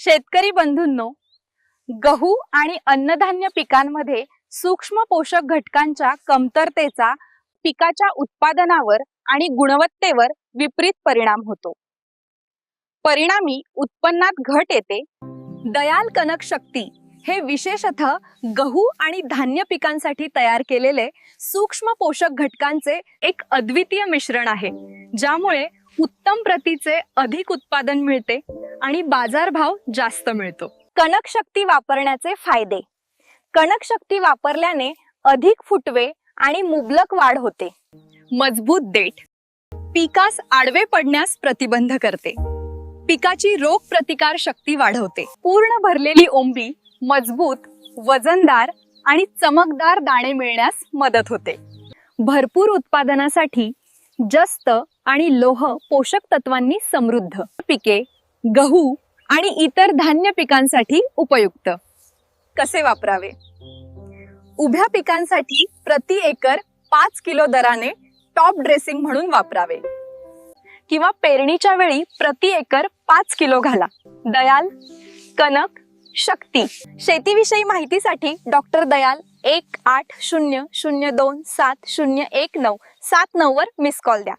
शेतकरी बंधूंनो, गहू आणि अन्नधान्य पिकांमध्ये सूक्ष्म पोषक घटकांच्या कमतरतेचा पिकाच्या उत्पादनावर आणि गुणवत्तेवर विपरीत परिणाम होतो. परिणामी उत्पन्नात घट येते. दयाल कनक शक्ती हे विशेषतः गहू आणि धान्य पिकांसाठी तयार केलेले सूक्ष्म पोषक घटकांचे एक अद्वितीय मिश्रण आहे, ज्यामुळे उत्तम प्रतीचे अधिक उत्पादन मिळते आणि बाजारभाव जास्त मिळतो. कनक शक्ती वापरण्याचे फायदे. कनक शक्ती वापरल्याने अधिक फुटवे आणि मुबलक वाढ होते. मजबूत देठ पिकास आडवे पडण्यास प्रतिबंध करते. पिकाची रोग प्रतिकार शक्ती वाढवते. पूर्ण भरलेली ओंबी मजबूत, वजनदार आणि चमकदार दाणे मिळण्यास मदत होते. भरपूर उत्पादनासाठी जस्त आणि लोह पोषक तत्वांनी समृद्ध पिके गहू आणि इतर धान्य पिकांसाठी उपयुक्त. कसे वापरावे? उभ्या पिकांसाठी प्रति एकर 5 किलो दराने टॉप ड्रेसिंग म्हणून वापरावे किंवा पेरणीच्या वेळी प्रति एकर 5 किलो घाला. दयाल कनक शक्ती. शेतीविषयी माहितीसाठी डॉक्टर दयाल 1800270197 वर मिस कॉल द्या.